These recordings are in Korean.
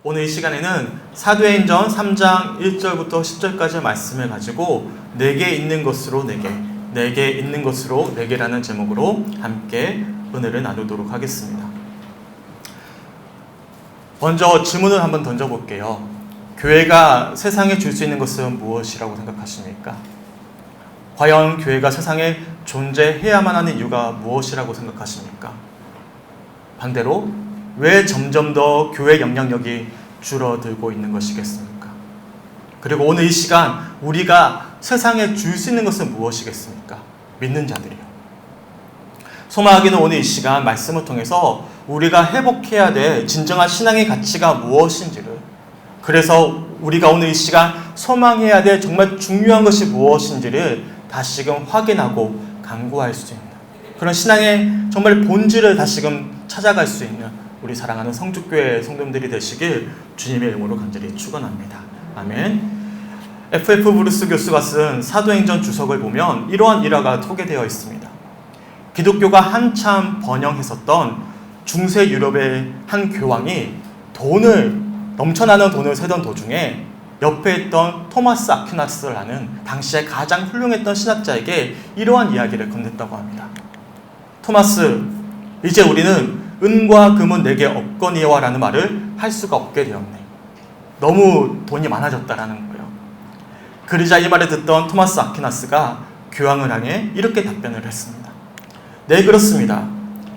오늘 이 시간에는 사도행전 3장 1절부터 10절까지의 말씀을 가지고 내게 있는 것으로 내게 있는 것으로 내게라는 제목으로 함께 은혜를 나누도록 하겠습니다. 먼저 질문을 한번 던져볼게요. 교회가 세상에 줄 수 있는 것은 무엇이라고 생각하십니까? 과연 교회가 세상에 존재해야만 하는 이유가 무엇이라고 생각하십니까? 반대로 왜 점점 더 교회 영향력이 줄어들고 있는 것이겠습니까? 그리고 오늘 이 시간 우리가 세상에 줄 수 있는 것은 무엇이겠습니까? 믿는 자들이요. 소망하기는 오늘 이 시간 말씀을 통해서 우리가 회복해야 될 진정한 신앙의 가치가 무엇인지를, 그래서 우리가 오늘 이 시간 소망해야 될 정말 중요한 것이 무엇인지를 다시금 확인하고 간구할 수 있는 그런 신앙의 정말 본질을 다시금 찾아갈 수 있는 우리 사랑하는 성주교회 성도님들이 되시길 주님의 이름으로 간절히 축원합니다. 아멘. F.F. 브루스 교수가 쓴 사도행전 주석을 보면 이러한 일화가 소개되어 있습니다. 기독교가 한참 번영했었던 중세 유럽의 한 교황이 넘쳐나는 돈을 세던 도중에 옆에 있던 토마스 아퀴나스라는 당시에 가장 훌륭했던 신학자에게 이러한 이야기를 건넸다고 합니다. 토마스, 이제 우리는 은과 금은 내게 없거니와 라는 말을 할 수가 없게 되었네. 너무 돈이 많아졌다라는 거예요. 그러자 이 말을 듣던 토마스 아퀴나스가 교황을 향해 이렇게 답변을 했습니다. 네, 그렇습니다.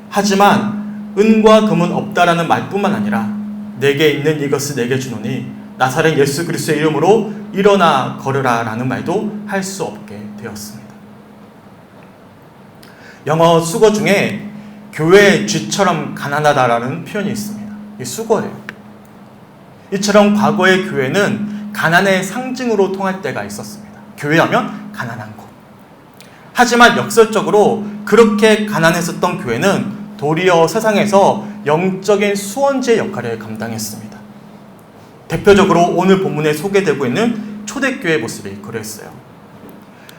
하지만 은과 금은 없다라는 말뿐만 아니라 내게 있는 이것을 내게 주노니 나사렛 예수 그리스도의 이름으로 일어나 걸으라 라는 말도 할 수 없게 되었습니다. 영어 수거 중에 교회의 쥐처럼 가난하다라는 표현이 있습니다. 이 수거예요. 이처럼 과거의 교회는 가난의 상징으로 통할 때가 있었습니다. 교회하면 가난한 곳. 하지만 역설적으로 그렇게 가난했었던 교회는 도리어 세상에서 영적인 수원지의 역할을 감당했습니다. 대표적으로 오늘 본문에 소개되고 있는 초대교회 모습이 그랬어요.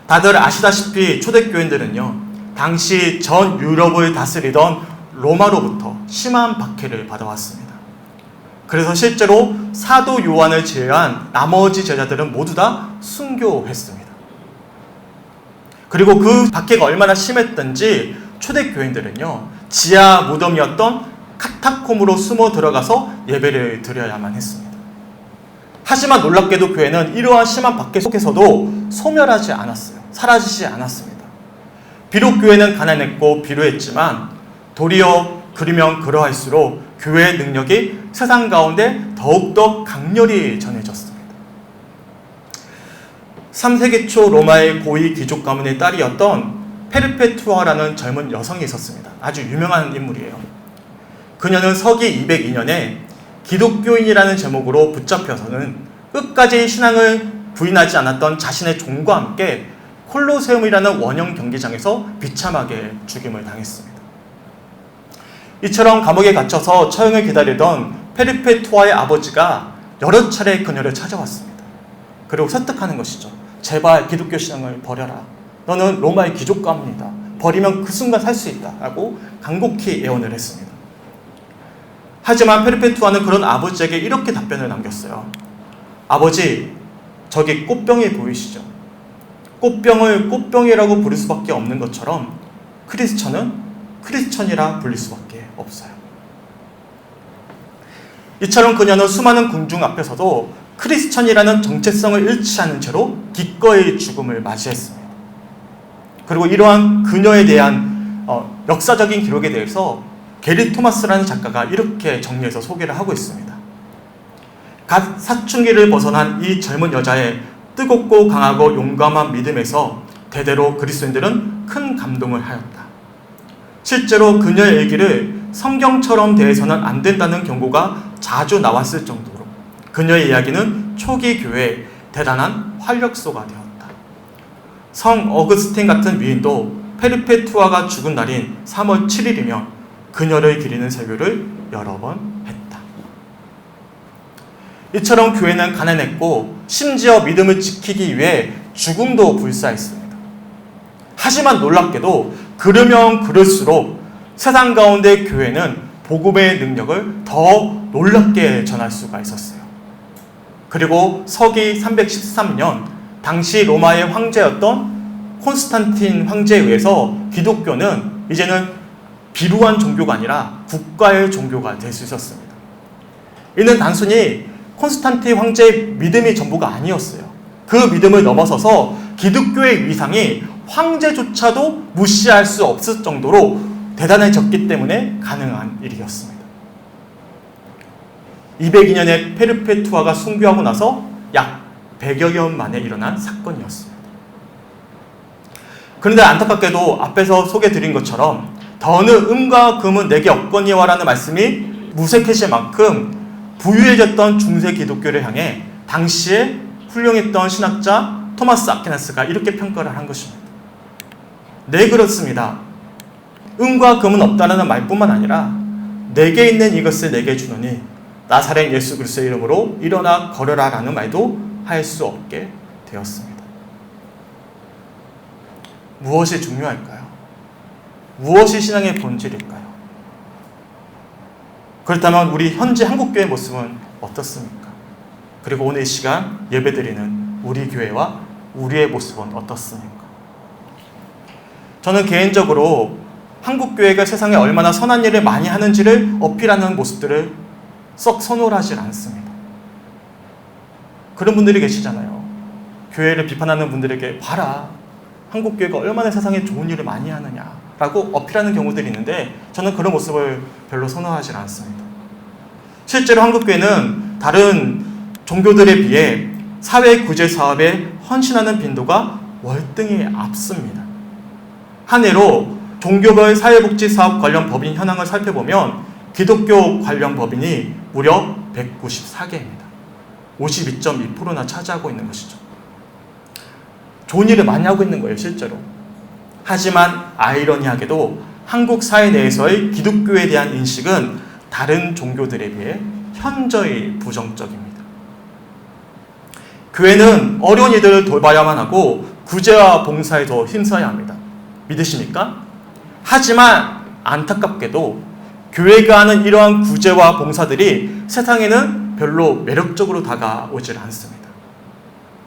다들 아시다시피 초대교인들은요, 당시 전 유럽을 다스리던 로마로부터 심한 박해를 받아왔습니다. 그래서 실제로 사도 요한을 제외한 나머지 제자들은 모두 다 순교했습니다. 그리고 그 박해가 얼마나 심했던지 초대교인들은요, 지하 무덤이었던 카타콤으로 숨어 들어가서 예배를 드려야만 했습니다. 하지만 놀랍게도 교회는 이러한 심한 박해 속에서도 소멸하지 않았어요. 사라지지 않았습니다. 비록 교회는 가난했고 비루했지만 도리어 그러면 그러할수록 교회의 능력이 세상 가운데 더욱더 강렬히 전해졌습니다. 3세기 초 로마의 고위 귀족 가문의 딸이었던 페르페투아라는 젊은 여성이 있었습니다. 아주 유명한 인물이에요. 그녀는 서기 202년에 기독교인이라는 제목으로 붙잡혀서는 끝까지 신앙을 부인하지 않았던 자신의 종과 함께 콜로세움이라는 원형 경기장에서 비참하게 죽임을 당했습니다. 이처럼 감옥에 갇혀서 처형을 기다리던 페르페투아의 아버지가 여러 차례 그녀를 찾아왔습니다. 그리고 설득하는 것이죠. 제발 기독교 신앙을 버려라. 너는 로마의 귀족 가문이다. 버리면 그 순간 살 수 있다. 라고 간곡히 애원을 했습니다. 하지만 페르페투아는 그런 아버지에게 이렇게 답변을 남겼어요. 아버지, 저기 꽃병이 보이시죠? 꽃병을 꽃병이라고 부를 수밖에 없는 것처럼 크리스천은 크리스천이라 불릴 수밖에 없어요. 이처럼 그녀는 수많은 군중 앞에서도 크리스천이라는 정체성을 잃지 않은 채로 기꺼이 죽음을 맞이했습니다. 그리고 이러한 그녀에 대한 역사적인 기록에 대해서 게리 토마스라는 작가가 이렇게 정리해서 소개를 하고 있습니다. 갓 사춘기를 벗어난 이 젊은 여자의 뜨겁고 강하고 용감한 믿음에서 대대로 그리스도인들은 큰 감동을 하였다. 실제로 그녀의 얘기를 성경처럼 대해서는 안 된다는 경고가 자주 나왔을 정도로 그녀의 이야기는 초기 교회의 대단한 활력소가 되었다. 성 어거스틴 같은 위인도 페르페투아가 죽은 날인 3월 7일이며 그녀를 기리는 설교를 여러 번 했다. 이처럼 교회는 가난했고 심지어 믿음을 지키기 위해 죽음도 불사했습니다. 하지만 놀랍게도 그러면 그럴수록 세상 가운데 교회는 복음의 능력을 더 놀랍게 전할 수가 있었어요. 그리고 서기 313년 당시 로마의 황제였던 콘스탄틴 황제에 의해서 기독교는 이제는 비루한 종교가 아니라 국가의 종교가 될 수 있었습니다. 이는 단순히 콘스탄틴 황제의 믿음이 전부가 아니었어요. 그 믿음을 넘어서서 기독교의 위상이 황제조차도 무시할 수 없을 정도로 대단해졌기 때문에 가능한 일이었습니다. 202년에 페르페투아가 순교하고 나서 약 100여 년 만에 일어난 사건이었습니다. 그런데 안타깝게도 앞에서 소개드린 것처럼 더느 음과 금은 내게 없거니와 라는 말씀이 무색해질 만큼 부유해졌던 중세 기독교를 향해 당시에 훌륭했던 신학자 토마스 아퀴나스가 이렇게 평가를 한 것입니다. 네, 그렇습니다. 음과 금은 없다라는 말뿐만 아니라 내게 있는 이것을 내게 주노니 나사렛 예수 그리스도의 이름으로 일어나 걸어라 라는 말도 할 수 없게 되었습니다. 무엇이 중요할까요? 무엇이 신앙의 본질일까요? 그렇다면 우리 현재 한국교회의 모습은 어떻습니까? 그리고 오늘 이 시간 예배드리는 우리 교회와 우리의 모습은 어떻습니까? 저는 개인적으로 한국교회가 세상에 얼마나 선한 일을 많이 하는지를 어필하는 모습들을 썩 선호하지 않습니다. 그런 분들이 계시잖아요. 교회를 비판하는 분들에게 봐라, 한국교회가 얼마나 세상에 좋은 일을 많이 하느냐라고 어필하는 경우들이 있는데 저는 그런 모습을 별로 선호하지 않습니다. 실제로 한국교회는 다른 종교들에 비해 사회 구제 사업에 헌신하는 빈도가 월등히 앞섭니다. 한 해로 종교별 사회복지 사업 관련 법인 현황을 살펴보면 기독교 관련 법인이 무려 194개입니다. 52.2%나 차지하고 있는 것이죠. 좋은 일을 많이 하고 있는 거예요, 실제로. 하지만 아이러니하게도 한국 사회 내에서의 기독교에 대한 인식은 다른 종교들에 비해 현저히 부정적입니다. 교회는 어려운 이들을 돌봐야만 하고 구제와 봉사에 더 힘써야 합니다. 믿으십니까? 하지만 안타깝게도 교회가 하는 이러한 구제와 봉사들이 세상에는 별로 매력적으로 다가오질 않습니다.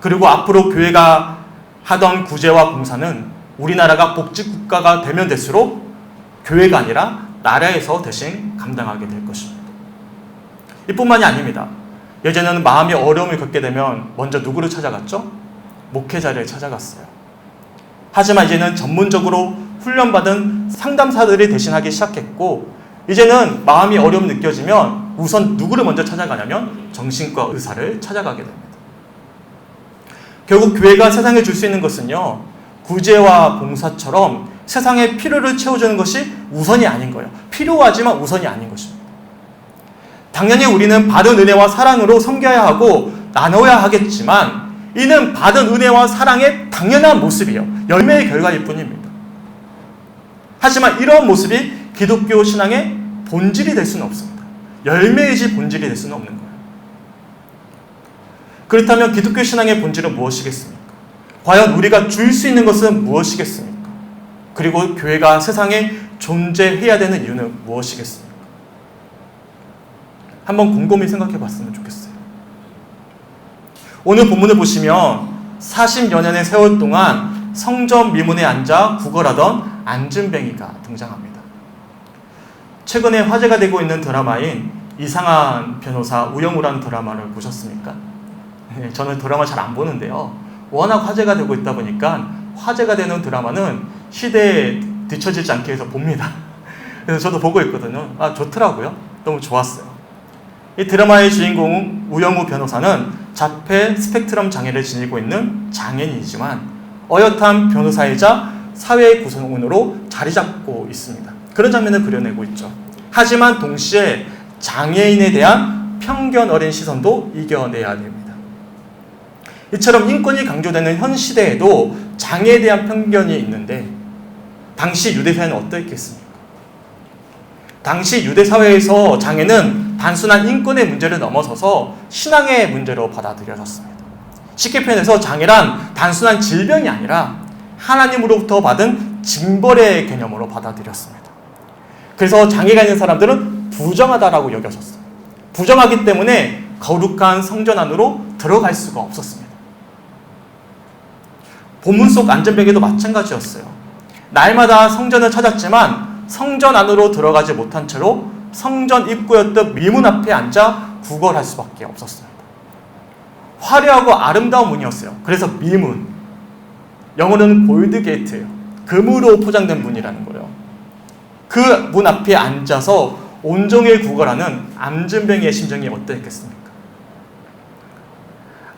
그리고 앞으로 교회가 하던 구제와 봉사는 우리나라가 복지국가가 되면 될수록 교회가 아니라 나라에서 대신 감당하게 될 것입니다. 이뿐만이 아닙니다. 예전에는 마음이 어려움을 겪게 되면 먼저 누구를 찾아갔죠? 목회자를 찾아갔어요. 하지만 이제는 전문적으로 훈련받은 상담사들이 대신하기 시작했고 이제는 마음이 어려움이 느껴지면 우선 누구를 먼저 찾아가냐면 정신과 의사를 찾아가게 됩니다. 결국 교회가 세상에 줄 수 있는 것은요, 구제와 봉사처럼 세상의 필요를 채워주는 것이 우선이 아닌 거예요. 필요하지만 우선이 아닌 것입니다. 당연히 우리는 받은 은혜와 사랑으로 섬겨야 하고 나눠야 하겠지만 이는 받은 은혜와 사랑의 당연한 모습이에요. 열매의 결과일 뿐입니다. 하지만 이런 모습이 기독교 신앙의 본질이 될 수는 없습니다. 열매이지 본질이 될 수는 없는 거예요. 그렇다면 기독교 신앙의 본질은 무엇이겠습니까? 과연 우리가 줄 수 있는 것은 무엇이겠습니까? 그리고 교회가 세상에 존재해야 되는 이유는 무엇이겠습니까? 한번 곰곰이 생각해 봤으면 좋겠어요. 오늘 본문을 보시면 40여 년의 세월 동안 성전 미문에 앉아 구걸하던 안진뱅이가 등장합니다. 최근에 화제가 되고 있는 드라마인 이상한 변호사 우영우라는 드라마를 보셨습니까? 저는 드라마 잘 안 보는데요. 워낙 화제가 되고 있다 보니까 화제가 되는 드라마는 시대에 뒤처지지 않게 해서 봅니다. 그래서 저도 보고 있거든요. 좋더라고요. 너무 좋았어요. 이 드라마의 주인공 우영우 변호사는 자폐 스펙트럼 장애를 지니고 있는 장애인이지만 어엿한 변호사이자 사회 구성원으로 자리 잡고 있습니다. 그런 장면을 그려내고 있죠. 하지만 동시에 장애인에 대한 편견 어린 시선도 이겨내야 됩니다. 이처럼 인권이 강조되는 현 시대에도 장애에 대한 편견이 있는데 당시 유대사회는 어떠했겠습니까? 당시 유대사회에서 장애는 단순한 인권의 문제를 넘어서서 신앙의 문제로 받아들여졌습니다. 쉽게 표현해서 장애란 단순한 질병이 아니라 하나님으로부터 받은 징벌의 개념으로 받아들였습니다. 그래서 장애가 있는 사람들은 부정하다라고 여겨졌어요. 부정하기 때문에 거룩한 성전 안으로 들어갈 수가 없었습니다. 본문 속 안전뱅이도 마찬가지였어요. 날마다 성전을 찾았지만 성전 안으로 들어가지 못한 채로 성전 입구였던 미문 앞에 앉아 구걸할 수밖에 없었습니다. 화려하고 아름다운 문이었어요. 그래서 미문, 영어로는 골드 게이트예요. 금으로 포장된 문이라는 거예요. 그 문 앞에 앉아서 온종일 구걸하는 안진뱅이의 심정이 어땠겠습니까?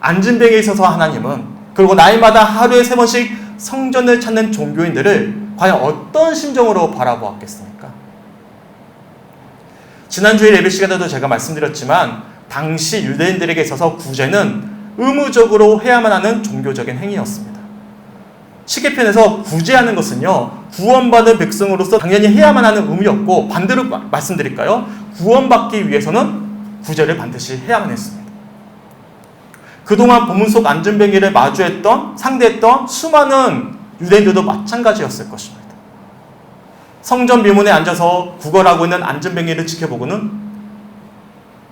안진뱅이에 있어서 하나님은, 그리고 날마다 하루에 3번씩 성전을 찾는 종교인들을 과연 어떤 심정으로 바라보았겠습니까? 지난주에 예배 시간에도 제가 말씀드렸지만 당시 유대인들에게 있어서 구제는 의무적으로 해야만 하는 종교적인 행위였습니다. 시계편에서 구제하는 것은요, 구원받은 백성으로서 당연히 해야만 하는 의무였고, 반대로 말씀드릴까요? 구원받기 위해서는 구제를 반드시 해야만 했습니다. 그동안 본문 속 안전뱅이를 상대했던 수많은 유대인들도 마찬가지였을 것입니다. 성전 미문에 앉아서 구걸하고 있는 안전뱅이를 지켜보고는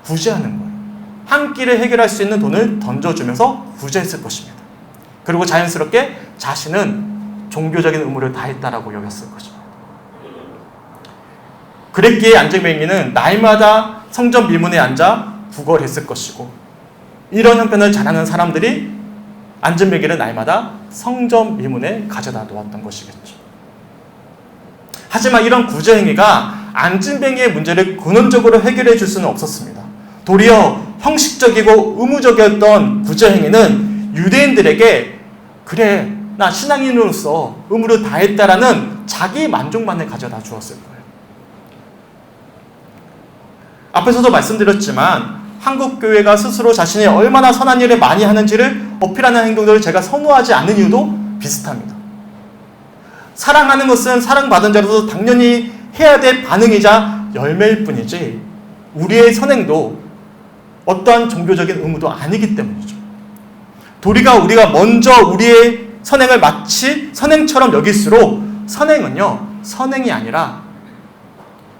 구제하는 거예요. 한 끼를 해결할 수 있는 돈을 던져주면서 구제했을 것입니다. 그리고 자연스럽게 자신은 종교적인 의무를 다했다라고 여겼을 것입니다. 그랬기에 안전뱅이는 날마다 성전 미문에 앉아 구걸했을 것이고, 이런 형편을 잘하는 사람들이 안전뱅이를 날마다 성전 미문에 가져다 놓았던 것이겠죠. 하지만 이런 구제 행위가 안전뱅이의 문제를 근원적으로 해결해 줄 수는 없었습니다. 도리어 형식적이고 의무적이었던 구제 행위는 유대인들에게, 그래, 나 신앙인으로서 의무를 다했다라는 자기 만족만을 가져다 주었을 거예요. 앞에서도 말씀드렸지만 한국교회가 스스로 자신이 얼마나 선한 일을 많이 하는지를 어필하는 행동들을 제가 선호하지 않는 이유도 비슷합니다. 사랑하는 것은 사랑받은 자로서 당연히 해야 될 반응이자 열매일 뿐이지, 우리의 선행도 어떠한 종교적인 의무도 아니기 때문이죠. 우리가 먼저 우리의 선행을 마치 선행처럼 여길수록 선행은요, 선행이 아니라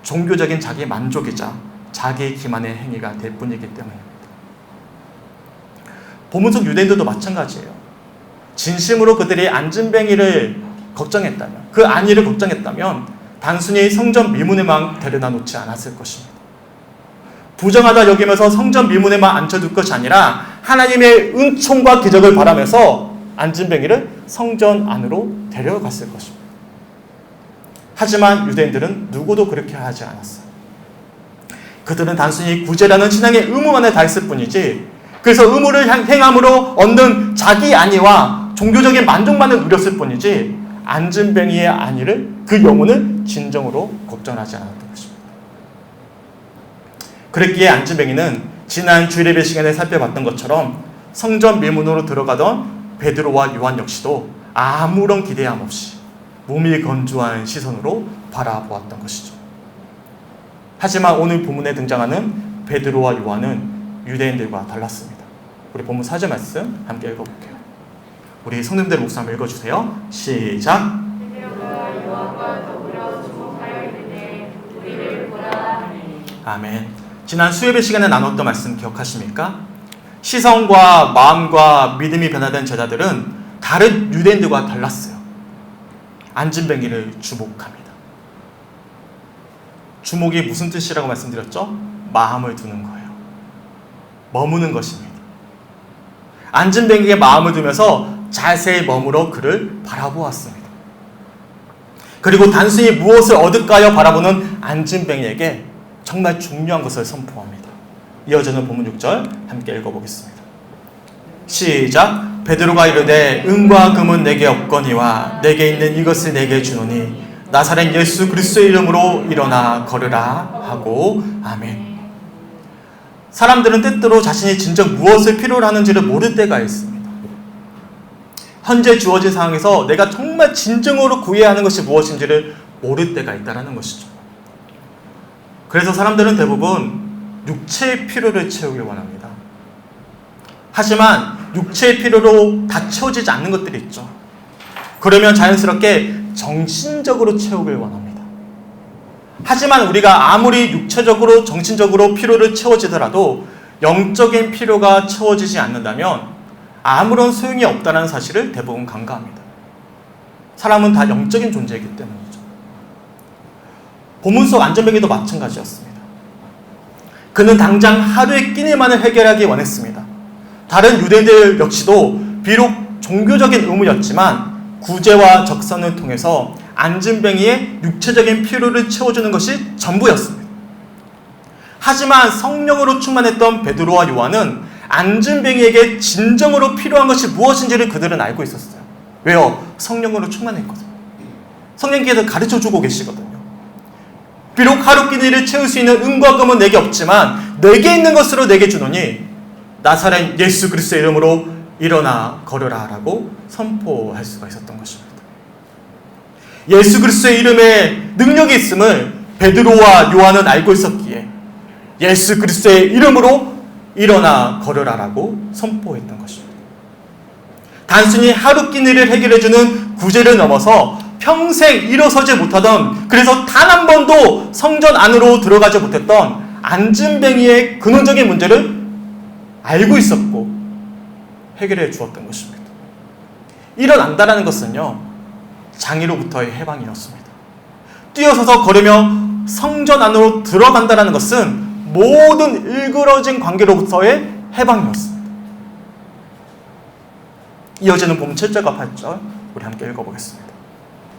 종교적인 자기 만족이자 자기 기만의 행위가 될 뿐이기 때문입니다. 본문 속 유대인들도 마찬가지예요. 진심으로 그들이 안진뱅이를 걱정했다면, 그 안위를 걱정했다면 단순히 성전 미문에만 데려다 놓지 않았을 것입니다. 부정하다 여기면서 성전 미문에만 앉혀둘 것이 아니라 하나님의 은총과 기적을 바라면서 안진뱅이를 성전 안으로 데려갔을 것입니다. 하지만 유대인들은 누구도 그렇게 하지 않았어요. 그들은 단순히 구제라는 신앙의 의무만을 다했을 뿐이지, 그래서 의무를 행함으로 얻는 자기 안위와 종교적인 만족만을 누렸을 뿐이지, 안진뱅이의 안위를, 그 영혼을 진정으로 걱정하지 않았던 것입니다. 그랬기에 안진뱅이는 지난 주일예배 시간에 살펴봤던 것처럼 성전 미문으로 들어가던 베드로와 요한 역시도 아무런 기대함 없이 몸이 건조한 시선으로 바라보았던 것이죠. 하지만 오늘 본문에 등장하는 베드로와 요한은 유대인들과 달랐습니다. 우리 본문 4절 말씀 함께 읽어볼게요. 우리 성도님들 목사 한번 읽어주세요. 시작. 베드로가 요한과 더불어 주목하여 이르되 우리를 보라 하니. 아멘. 지난 수요일 시간에 나눴던 말씀 기억하십니까? 시선과 마음과 믿음이 변화된 제자들은 다른 유대인들과 달랐어요. 안진뱅이를 주목합니다. 주목이 무슨 뜻이라고 말씀드렸죠? 마음을 두는 거예요. 머무는 것입니다. 안진뱅이에게 마음을 두면서 자세히 머물러 그를 바라보았습니다. 그리고 단순히 무엇을 얻을까요? 바라보는 안진뱅이에게 정말 중요한 것을 선포합니다. 이어지는 본문 6절 함께 읽어보겠습니다. 시작. 베드로가 이르되 은과 금은 내게 없거니와 내게 있는 이것을 내게 주노니 나사렛 예수 그리스도의 이름으로 일어나 걸으라 하고. 아멘. 사람들은 때때로 자신이 진정 무엇을 필요로 하는지를 모를 때가 있습니다. 현재 주어진 상황에서 내가 정말 진정으로 구해야 하는 것이 무엇인지를 모를 때가 있다는 것이죠. 그래서 사람들은 대부분 육체의 필요를 채우길 원합니다. 하지만 육체의 필요로 다 채워지지 않는 것들이 있죠. 그러면 자연스럽게 정신적으로 채우길 원합니다. 하지만 우리가 아무리 육체적으로 정신적으로 필요를 채워지더라도 영적인 필요가 채워지지 않는다면 아무런 소용이 없다는 사실을 대부분 간과합니다. 사람은 다 영적인 존재이기 때문이죠. 본문 속 안전뱅이도 마찬가지였습니다. 그는 당장 하루의 끼니만을 해결하기 원했습니다. 다른 유대인들 역시도 비록 종교적인 의무였지만 구제와 적선을 통해서 안전뱅이의 육체적인 필요를 채워주는 것이 전부였습니다. 하지만 성령으로 충만했던 베드로와 요한은 안전뱅이에게 진정으로 필요한 것이 무엇인지를 그들은 알고 있었어요. 왜요? 성령으로 충만했거든요. 성령께서 가르쳐주고 계시거든요. 비록 하루 끼니를 채울 수 있는 은과 금은 내게 없지만 내게 있는 것으로 내게 주노니 나사렛 예수 그리스도의 이름으로 일어나 걸으라 라고 선포할 수가 있었던 것입니다. 예수 그리스도의 이름에 능력이 있음을 베드로와 요한은 알고 있었기에 예수 그리스도의 이름으로 일어나 걸으라 라고 선포했던 것입니다. 단순히 하루 끼니를 해결해주는 구제를 넘어서 평생 일어서지 못하던, 그래서 단 한 번도 성전 안으로 들어가지 못했던 안전뱅이의 근원적인 문제를 알고 있었고 해결해 주었던 것입니다. 일어난다라는 것은요, 장애로부터의 해방이었습니다. 뛰어서서 걸으며 성전 안으로 들어간다라는 것은 모든 일그러진 관계로부터의 해방이었습니다. 이어지는 본문 7절과 8절 우리 함께 읽어보겠습니다.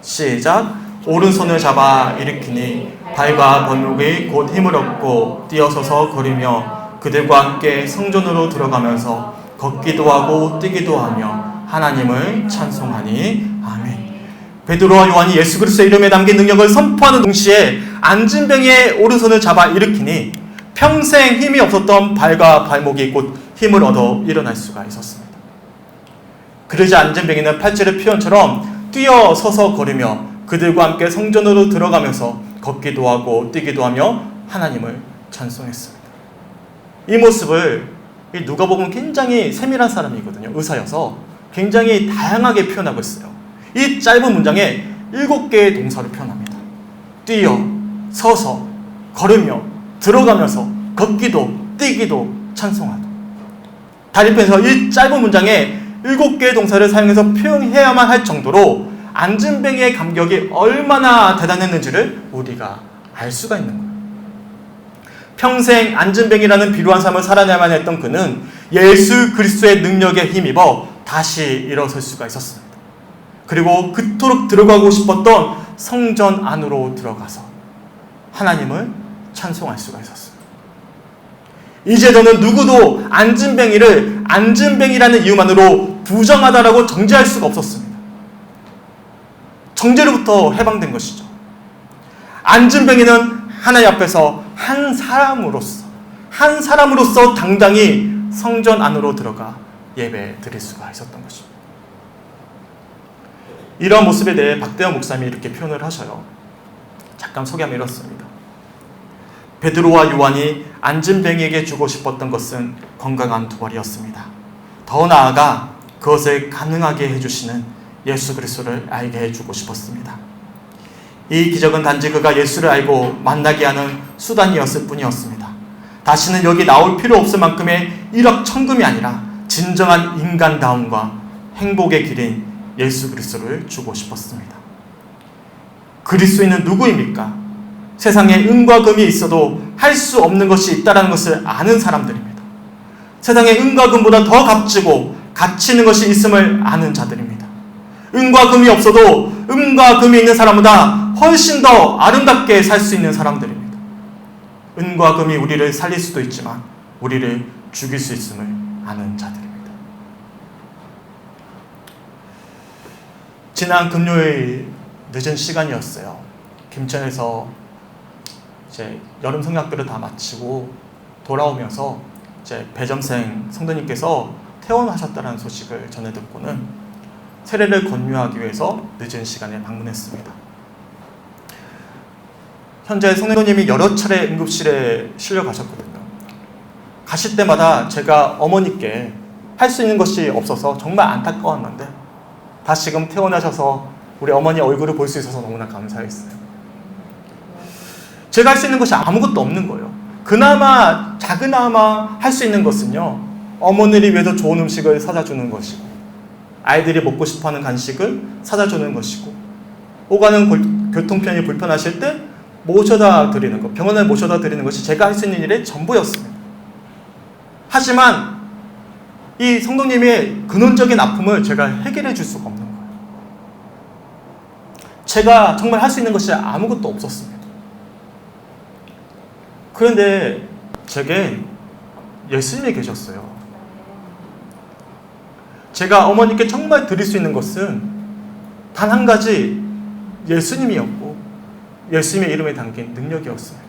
시작. 오른손을 잡아 일으키니 발과 발목이 곧 힘을 얻고 뛰어서서 걸으며 그들과 함께 성전으로 들어가면서 걷기도 하고 뛰기도 하며 하나님을 찬송하니. 아멘. 베드로와 요한이 예수 그리스도의 이름에 담긴 능력을 선포하는 동시에 안진뱅이의 오른손을 잡아 일으키니 평생 힘이 없었던 발과 발목이 곧 힘을 얻어 일어날 수가 있었습니다. 그러자 안진뱅이는 8절의 표현처럼 뛰어서서 걸으며 그들과 함께 성전으로 들어가면서 걷기도 하고 뛰기도 하며 하나님을 찬송했습니다. 이 모습을 누가복음은 굉장히 세밀한 사람이거든요. 의사여서 굉장히 다양하게 표현하고 있어요. 이 짧은 문장에 7개의 동사를 표현합니다. 뛰어, 서서, 걸으며, 들어가면서, 걷기도, 뛰기도, 찬송하도. 다리편에서 이 짧은 문장에 7개의 동사를 사용해서 표현해야만 할 정도로 안진뱅이의 감격이 얼마나 대단했는지를 우리가 알 수가 있는 거예요. 평생 안진뱅이라는 비루한 삶을 살아내야만 했던 그는 예수 그리스도의 능력에 힘입어 다시 일어설 수가 있었습니다. 그리고 그토록 들어가고 싶었던 성전 안으로 들어가서 하나님을 찬송할 수가 있었습니다. 이제 저는 누구도 안진뱅이를 안진뱅이라는 이유만으로 부정하다라고 정죄할 수가 없었습니다. 정죄로부터 해방된 것이죠. 안진뱅이는 하나님 앞에서 한 사람으로서 당당히 성전 안으로 들어가 예배 드릴 수가 있었던 것입니다. 이런 모습에 대해 박대원 목사님이 이렇게 표현을 하셔요. 잠깐 소개하면 이렇습니다. 베드로와 요한이 안진뱅이에게 주고 싶었던 것은 건강한 두발이었습니다. 더 나아가 그것을 가능하게 해주시는 예수 그리스도를 알게 해주고 싶었습니다. 이 기적은 단지 그가 예수를 알고 만나게 하는 수단이었을 뿐이었습니다. 다시는 여기 나올 필요 없을 만큼의 일확천금이 아니라 진정한 인간다움과 행복의 길인 예수 그리스도를 주고 싶었습니다. 그리스도인은 누구입니까? 세상에 은과 금이 있어도 할 수 없는 것이 있다는 것을 아는 사람들입니다. 세상에 은과 금보다 더 값지고 가치 있는 것이 있음을 아는 자들입니다. 은과 금이 없어도 은과 금이 있는 사람보다 훨씬 더 아름답게 살 수 있는 사람들입니다. 은과 금이 우리를 살릴 수도 있지만 우리를 죽일 수 있음을 아는 자들입니다. 지난 금요일 늦은 시간이었어요. 김천에서 이제 여름 성약들을 다 마치고 돌아오면서 이제 배점생 성도님께서 퇴원하셨다는 소식을 전해 듣고는 세례를 권유하기 위해서 늦은 시간에 방문했습니다. 현재 성도님이 여러 차례 응급실에 실려 가셨거든요. 가실 때마다 제가 어머니께 할 수 있는 것이 없어서 정말 안타까웠는데 다시금 퇴원하셔서 우리 어머니 얼굴을 볼 수 있어서 너무나 감사했어요. 제가 할 수 있는 것이 아무것도 없는 거예요. 그나마 작으나마 할 수 있는 것은요, 어머니를 위해서 좋은 음식을 사다 주는 것이고, 아이들이 먹고 싶어하는 간식을 사다 주는 것이고, 오가는 교통편이 불편하실 때 모셔다 드리는 것, 병원에 모셔다 드리는 것이 제가 할 수 있는 일의 전부였습니다. 하지만 이 성도님의 근원적인 아픔을 제가 해결해 줄 수가 없는 거예요. 제가 정말 할 수 있는 것이 아무것도 없었습니다. 그런데 제게 예수님이 계셨어요. 제가 어머니께 정말 드릴 수 있는 것은 단 한 가지, 예수님이었고 예수님의 이름에 담긴 능력이었습니다.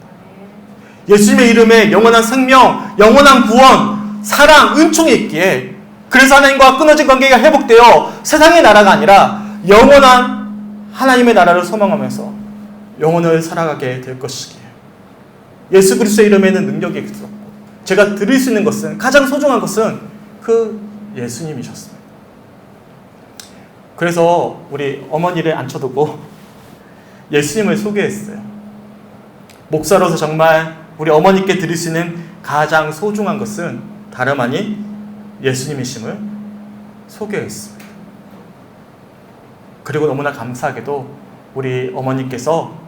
예수님의 이름에 영원한 생명, 영원한 구원, 사랑, 은총이 있기에, 그래서 하나님과 끊어진 관계가 회복되어 세상의 나라가 아니라 영원한 하나님의 나라를 소망하면서 영혼을 살아가게 될 것이기에, 예수 그리스도의 이름에는 능력이 있었고, 제가 드릴 수 있는 것은, 가장 소중한 것은 그 예수님이셨습니다. 그래서 우리 어머니를 앉혀두고 예수님을 소개했어요. 목사로서 정말 우리 어머니께 드릴 수 있는 가장 소중한 것은 다름 아닌 예수님이심을 소개했습니다. 그리고 너무나 감사하게도 우리 어머니께서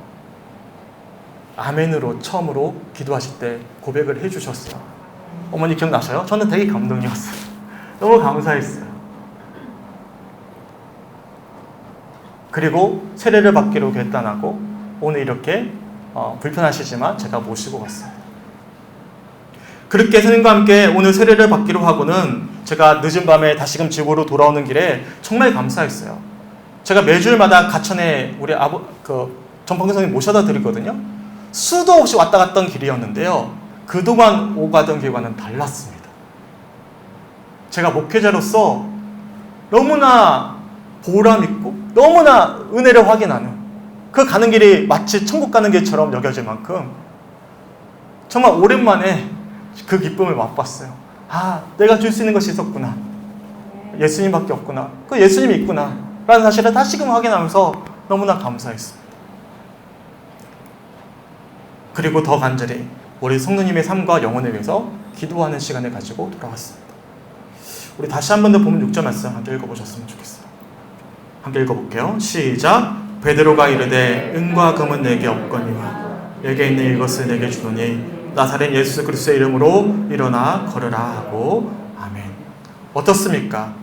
아멘으로 처음으로 기도하실 때 고백을 해주셨어요. 어머니 기억나셔요? 저는 되게 감동이었어요. 너무 감사했어요. 그리고 세례를 받기로 결단하고 오늘 이렇게 불편하시지만 제가 모시고 왔어요. 그렇게 선생님과 함께 오늘 세례를 받기로 하고는 제가 늦은 밤에 다시금 집으로 돌아오는 길에 정말 감사했어요. 제가 매주일마다 가천에 우리 전방교 선생님 모셔다 드리거든요. 수도 없이 왔다 갔던 길이었는데요, 그동안 오가던 길과는 달랐습니다. 제가 목회자로서 너무나 보람 있고 너무나 은혜를 확인하는, 그 가는 길이 마치 천국 가는 길처럼 여겨질 만큼 정말 오랜만에 그 기쁨을 맛봤어요. 아, 내가 줄 수 있는 것이 있었구나, 예수님밖에 없구나, 그 예수님이 있구나 라는 사실을 다시금 확인하면서 너무나 감사했어요. 그리고 더 간절히 우리 성도님의 삶과 영혼을 위해서 기도하는 시간을 가지고 돌아왔습니다. 우리 다시 한 번 더 보면 6절 말씀 함께 읽어보셨으면 좋겠어요. 함께 읽어볼게요. 시작. 베드로가 이르되 은과 금은 내게 없거니와 내게 있는 이것을 내게 주노니 나사렛 예수 그리스도의 이름으로 일어나 걸으라 하고. 아멘. 어떻습니까?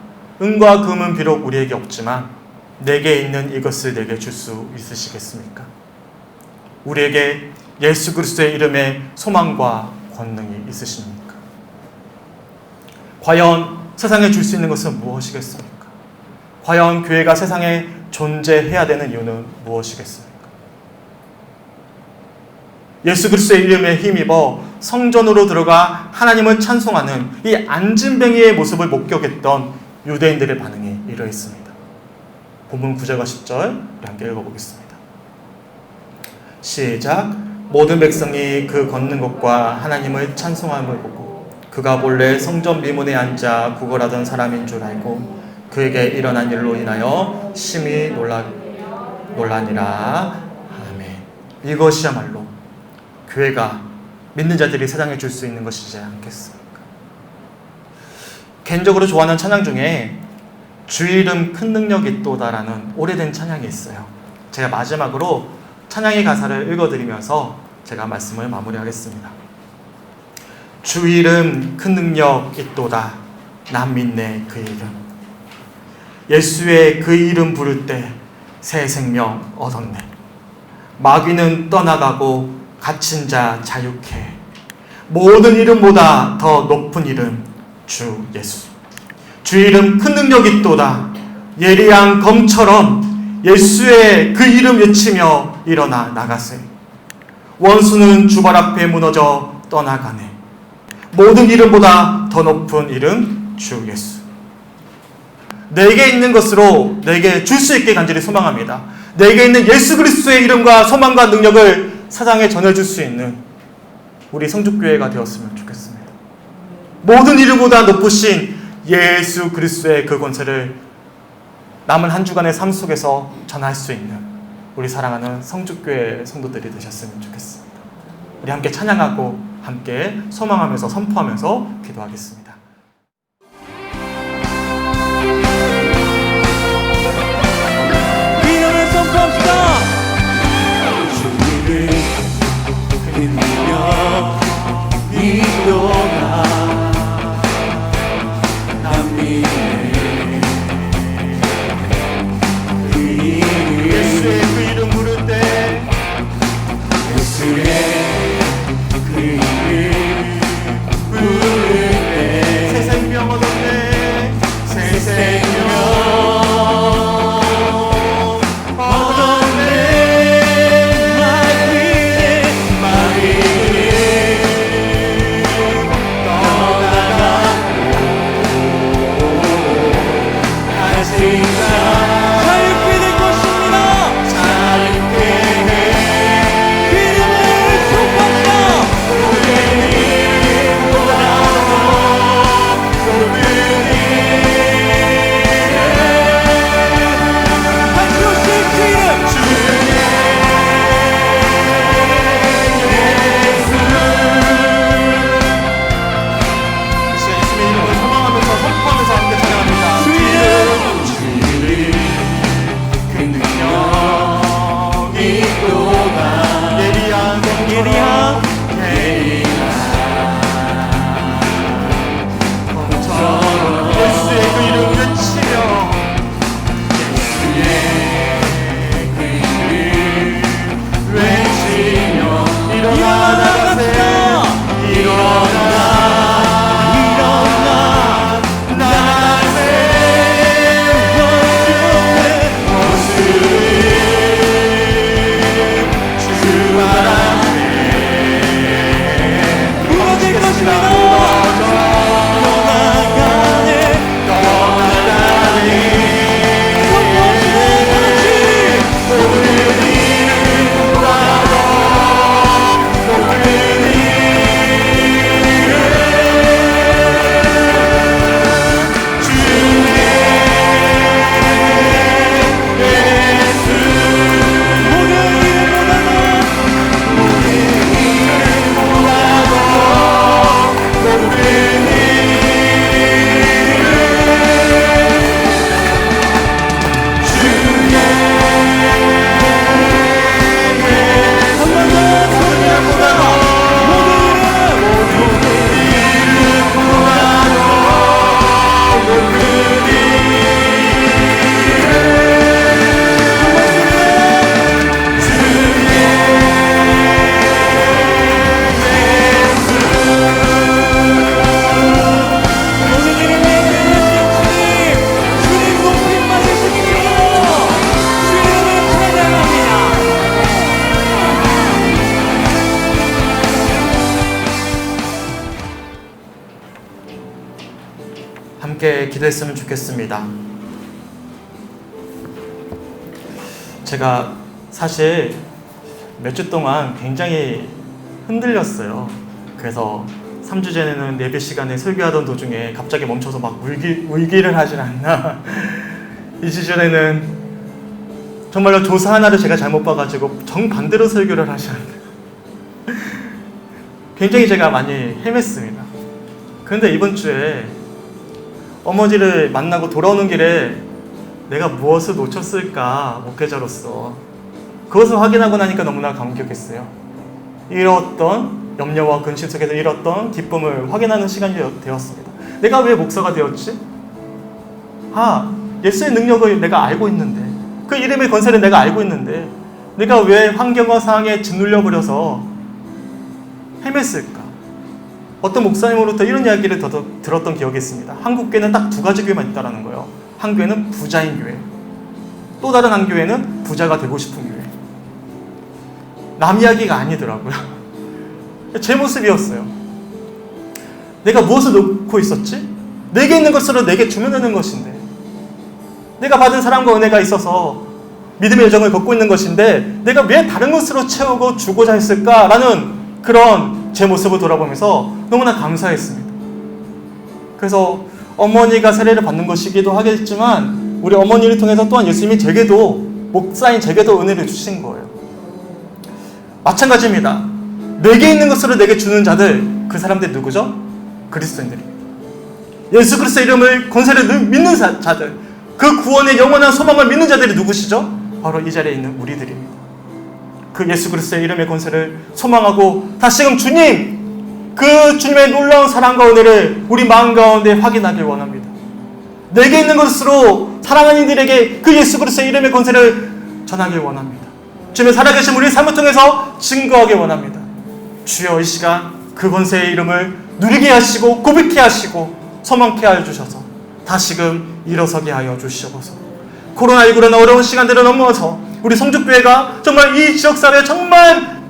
은과 금은 비록 우리에게 없지만 내게 있는 이것을 내게 줄 수 있으시겠습니까? 우리에게 예수 그리스도의 이름에 소망과 권능이 있으십니까? 과연 세상에 줄 수 있는 것은 무엇이겠습니까? 과연 교회가 세상에 존재해야 되는 이유는 무엇이겠습니까? 예수 그리스도의 이름에 힘입어 성전으로 들어가 하나님을 찬송하는 이 안진뱅이의 모습을 목격했던 유대인들의 반응이 이러했습니다. 본문 9절과 10절 우리 함께 읽어보겠습니다. 시작. 모든 백성이 그 걷는 것과 하나님을 찬송함을 보고 그가 본래 성전 미문에 앉아 구걸하던 사람인 줄 알고 그에게 일어난 일로 인하여 심히 놀라니라. 아멘. 이것이야말로 교회가, 믿는 자들이 세상에 줄 수 있는 것이지 않겠습니까? 개인적으로 좋아하는 찬양 중에 주 이름 큰 능력이 있도다라는 오래된 찬양이 있어요. 제가 마지막으로 찬양의 가사를 읽어드리면서 제가 말씀을 마무리하겠습니다. 주 이름 큰 능력 있도다 난 믿네 그 이름. 예수의 그 이름 부를 때 새 생명 얻었네. 마귀는 떠나가고 갇힌 자 자유케. 모든 이름보다 더 높은 이름 주 예수. 주 이름 큰 능력 있도다. 예리한 검처럼 예수의 그 이름 외치며 일어나 나가세. 원수는 주발 앞에 무너져 떠나가네. 모든 이름보다 더 높은 이름 주 예수. 내게 있는 것으로 내게 줄 수 있게 간절히 소망합니다. 내게 있는 예수 그리스도의 이름과 소망과 능력을 세상에 전해줄 수 있는 우리 성죽교회가 되었으면 좋겠습니다. 모든 이름보다 높으신 예수 그리스도의 그 권세를 남은 한 주간의 삶 속에서 전할 수 있는 우리 사랑하는 성죽교회 성도들이 되셨으면 좋겠습니다. 우리 함께 찬양하고 함께 소망하면서 선포하면서 기도하겠습니다. 이름을 선포합시다. 주님을 믿으며 이끌어가 난 믿네. 그 이름 예수의 그 이름 부를 때 예수의 그 이름 부를 때 새 생명 얻었네. 새 생명 함께 기도했으면 좋겠습니다. 제가 사실 몇 주 동안 굉장히 흔들렸어요. 그래서 3주 전에는 예배 시간에 설교하던 도중에 갑자기 멈춰서 막 울기를 하질 않나. 2주 전에는 정말로 조사 하나를 제가 잘못 봐가지고 정반대로 설교를 하지 않나. 굉장히 제가 많이 헤맸습니다. 그런데 이번 주에 어머니를 만나고 돌아오는 길에 내가 무엇을 놓쳤을까, 목회자로서 그것을 확인하고 나니까 너무나 감격했어요. 잃었던 염려와 근심 속에서 잃었던 기쁨을 확인하는 시간이 되었습니다. 내가 왜 목사가 되었지? 예수의 능력을 내가 알고 있는데, 그 이름의 건설을 내가 알고 있는데 내가 왜 환경과 상황에 짓눌려 버려서 헤맸을까? 어떤 목사님으로부터 이런 이야기를 들었던 기억이 있습니다. 한국 교회는 딱 두 가지 교회만 있다는 거예요. 한 교회는 부자인 교회, 또 다른 한 교회는 부자가 되고 싶은 교회. 남 이야기가 아니더라고요. 제 모습이었어요. 내가 무엇을 놓고 있었지? 내게 있는 것으로 내게 주면 되는 것인데, 내가 받은 사랑과 은혜가 있어서 믿음의 여정을 걷고 있는 것인데 내가 왜 다른 것으로 채우고 주고자 했을까라는 그런 제 모습을 돌아보면서 너무나 감사했습니다. 그래서 어머니가 세례를 받는 것이기도 하겠지만 우리 어머니를 통해서 또한 예수님이 제게도, 목사인 제게도 은혜를 주신 거예요. 마찬가지입니다. 내게 있는 것으로 내게 주는 자들, 그 사람들이 누구죠? 그리스도인들입니다. 예수 그리스도의 이름을 권세를 믿는 자들, 그 구원의 영원한 소망을 믿는 자들이 누구시죠? 바로 이 자리에 있는 우리들입니다. 그 예수 그리스도의 이름의 권세를 소망하고 다시금 주님, 그 주님의 놀라운 사랑과 은혜를 우리 마음 가운데 확인하길 원합니다. 내게 있는 것으로 사랑하는 이들에게 그 예수 그리스도의 이름의 권세를 전하길 원합니다. 주님의 살아계신 우리의 삶을 통해서 증거하길 원합니다. 주여, 이 시간 그 권세의 이름을 누리게 하시고 고백케 하시고 소망케 하여 주셔서 다시금 일어서게 하여 주시옵소서. 코로나19라는 어려운 시간들을 넘어서 우리 성죽교회가 정말 이 지역사회에 정말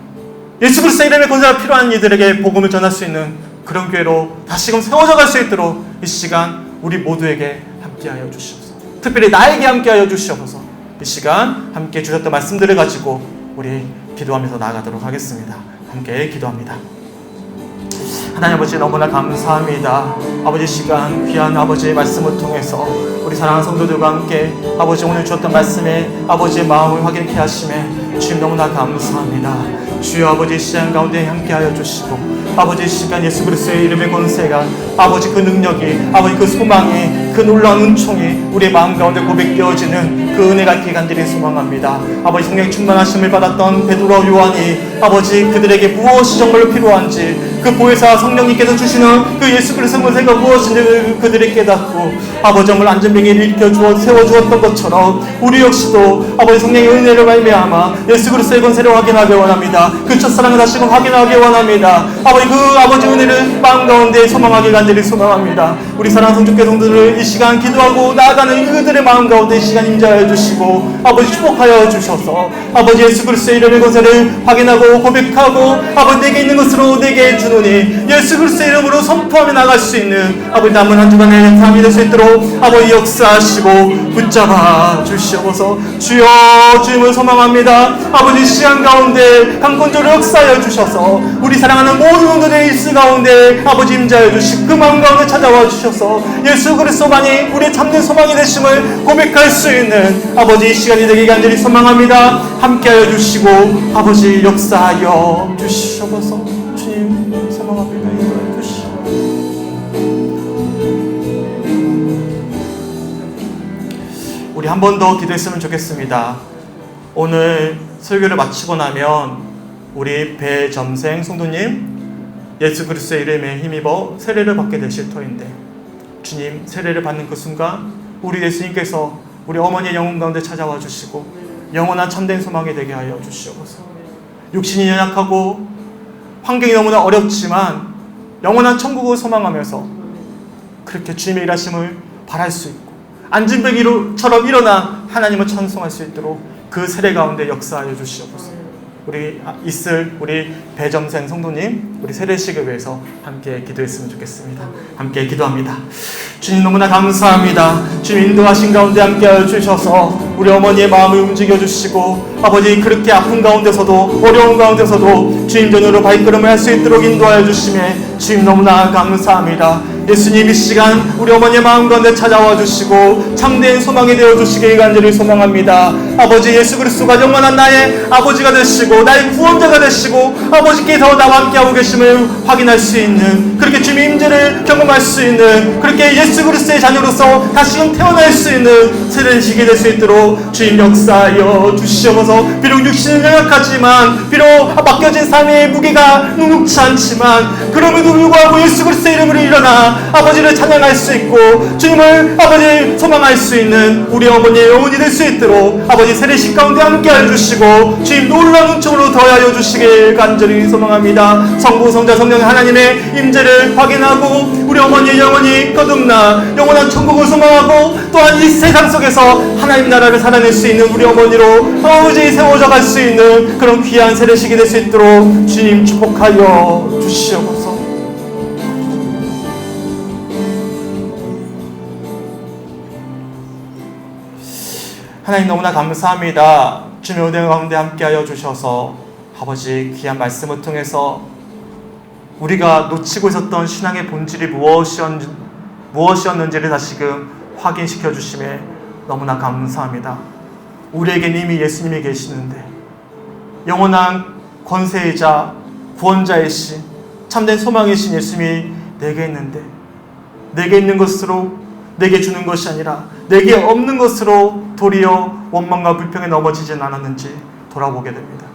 예수 그리스도의 이름의 권세가 필요한 이들에게 복음을 전할 수 있는 그런 교회로 다시금 세워져 갈 수 있도록 이 시간 우리 모두에게 함께하여 주시옵소서. 특별히 나에게 함께하여 주시옵소서. 이 시간 함께 주셨던 말씀들을 가지고 우리 기도하면서 나아가도록 하겠습니다. 함께 기도합니다. 하나님 아버지, 너무나 감사합니다. 아버지, 시간 귀한 아버지의 말씀을 통해서 우리 사랑하는 성도들과 함께 아버지 오늘 주었던 말씀에 아버지의 마음을 확인케 하심에 주님 너무나 감사합니다. 주여, 아버지 시간 가운데 함께하여 주시고 아버지 시간 예수 그리스도의 이름의 권세가 아버지 그 능력이 아버지 그 소망이 그 놀라운 은총이 우리의 마음 가운데 고백되어지는 그 은혜가 있게 간절히 소망합니다. 아버지 성령 충만하심을 받았던 베드로와 요한이 아버지 그들에게 무엇이 정말로 필요한지 그 보혜사 성령님께서 주시는 그 예수 그리스도의 권세가 무엇인지 그들이 깨닫고 아버지 정말 안전병을 일으켜 세워주었던 것처럼 우리 역시도 아버지 성령의 은혜를 말미암아 예수 그리스도의 권세를 확인하기 원합니다. 그 첫사랑을 다시금 확인하기 원합니다. 아버지 그 아버지 은혜를 마음 가운데 소망하기 간절히 소망합니다. 우리 사랑하는 성주교 성도들 이 시간 기도하고 나아가는 그들의 마음 가운데 이 시간 임재하여 주시고 아버지 축복하여 주셔서 아버지 예수 그리스도의 이름의 권세를 확인하고 고백하고 아버지 내게 있는 것으로 내게 주노니 예수 그리스도의 이름으로 선포하며 나갈 수 있는 아버지 남은 한 주간의 삶이 될 수 있도록 아버지 역사하시고 붙잡아 주시옵소서. 주여, 주님을 소망합니다. 아버지 시간 가운데 강권적으로 역사하여 주셔서 우리 사랑하는 모든 분들의 일수 가운데 아버지 임재하여 주시고 그 마음 가운데 찾아와 주셔서 예수 그리스도만이 우리의 참된 소망이 되심을 고백할 수 있는 아버지 이 시간이 되기 간절히 소망합니다. 함께하여 주시고 아버지 역사하여 주시옵소서. 주님 소망합니다. 인도해 주시옵소서. 우리 한 번 더 기도했으면 좋겠습니다. 오늘 설교를 마치고 나면 우리 배점생 성도님 예수 그리스도의 이름에 힘입어 세례를 받게 되실 터인데 주님 세례를 받는 그 순간 우리 예수님께서 우리 어머니의 영혼 가운데 찾아와 주시고 영원한 참된 소망이 되게 하여 주시옵소서. 육신이 연약하고 환경이 너무나 어렵지만 영원한 천국을 소망하면서 그렇게 주님의 일하심을 바랄 수 있고 안진뱅이처럼 일어나 하나님을 찬송할 수 있도록 그 세례 가운데 역사하여 주시옵소서. 우리 있을 우리 배점생 성도님 우리 세례식을 위해서 함께 기도했으면 좋겠습니다. 함께 기도합니다. 주님 너무나 감사합니다. 주님 인도하신 가운데 함께하여 주셔서 우리 어머니의 마음을 움직여 주시고 아버지 그렇게 아픈 가운데서도 어려운 가운데서도 주님 전으로 발걸음을 할 수 있도록 인도하여 주심에 주님 너무나 감사합니다. 예수님 이 시간 우리 어머니의 마음 가운데 찾아와 주시고 참된 소망이 되어 주시길 간절히 소망합니다. 아버지 예수 그리스도가 영원한 나의 아버지가 되시고 나의 구원자가 되시고 아버지께서 나와 함께하고 계심을 확인할 수 있는 그렇게 주님의 임재를 경험할 수 있는 그렇게 예수 그리스도의 자녀로서 다시금 태어날 수 있는 세례를 지게 될 수 있도록 주님 역사하여 주시옵소서. 비록 육신은 연약하지만 비록 맡겨진 삶의 무게가 눅눅치 않지만 그럼에도 불구하고 예수 그리스도의 이름으로 일어나 아버지를 찬양할 수 있고 주님을 아버지 소망할 수 있는 우리 어머니의 영혼이 될 수 있도록 아버지 세례식 가운데 함께하여 주시고 주님 놀라운 은총으로 더하여 주시길 간절히 소망합니다. 성부 성자 성령 하나님의 임재를 확인하고 우리 어머니의 영혼이 거듭나 영원한 천국을 소망하고 또한 이 세상 속에서 하나님 나라를 살아낼 수 있는 우리 어머니로 아버지 세워져 갈 수 있는 그런 귀한 세례식이 될 수 있도록 주님 축복하여 주시옵소서. 하나님 너무나 감사합니다. 주님의 은혜 가운데 함께하여 주셔서 아버지 귀한 말씀을 통해서 우리가 놓치고 있었던 신앙의 본질이 무엇이었는지를 다시금 확인시켜 주심에 너무나 감사합니다. 우리에겐 이미 예수님이 계시는데 영원한 권세이자 구원자이신 참된 소망이신 예수님이 내게 있는데 내게 있는 것으로 내게 주는 것이 아니라 내게 없는 것으로 도리어 원망과 불평에 넘어지진 않았는지 돌아보게 됩니다.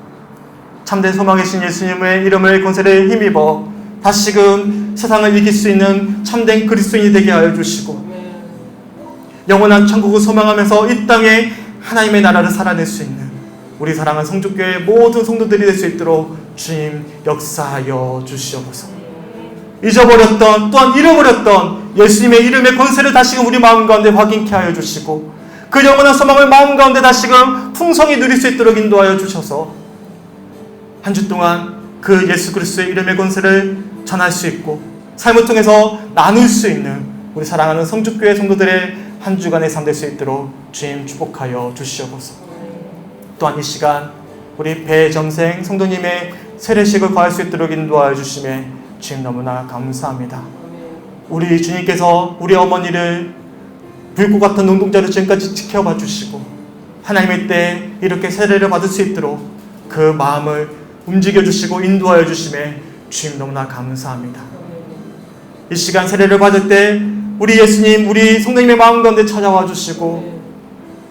참된 소망이신 예수님의 이름을 권세를 힘입어 다시금 세상을 이길 수 있는 참된 그리스도인이 되게 하여 주시고 영원한 천국을 소망하면서 이 땅에 하나님의 나라를 살아낼 수 있는 우리 사랑하는 성주교회의 모든 성도들이 될 수 있도록 주님 역사하여 주시옵소서. 잊어버렸던 또한 잃어버렸던 예수님의 이름의 권세를 다시금 우리 마음 가운데 확인케 하여 주시고 그 영원한 소망을 마음 가운데 다시금 풍성히 누릴 수 있도록 인도하여 주셔서 한 주 동안 그 예수 그리스도의 이름의 권세를 전할 수 있고 삶을 통해서 나눌 수 있는 우리 사랑하는 성주교회 성도들의 한 주간의 삶 될 수 있도록 주님 축복하여 주시옵소서. 또한 이 시간 우리 배점생 성도님의 세례식을 거할 수 있도록 인도하여 주심에 주님 너무나 감사합니다. 우리 주님께서 우리 어머니를 불꽃 같은 눈동자로 지금까지 지켜봐 주시고 하나님의 때에 이렇게 세례를 받을 수 있도록 그 마음을 움직여 주시고 인도하여 주심에 주님 너무나 감사합니다. 이 시간 세례를 받을 때 우리 예수님, 우리 성도님의 마음 가운데 찾아와 주시고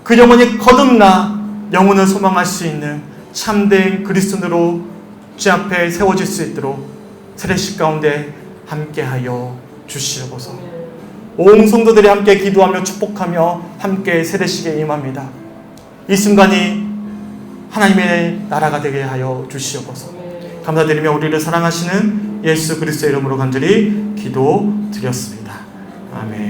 그 영혼이 거듭나 영혼을 소망할 수 있는 참된 그리스도인으로 주 앞에 세워질 수 있도록 세례식 가운데 함께하여 주시옵소서. 온 성도들이 함께 기도하며 축복하며 함께 세례식에 임합니다. 이 순간이 하나님의 나라가 되게 하여 주시옵소서. 감사드리며 우리를 사랑하시는 예수 그리스도의 이름으로 간절히 기도드렸습니다. 아멘.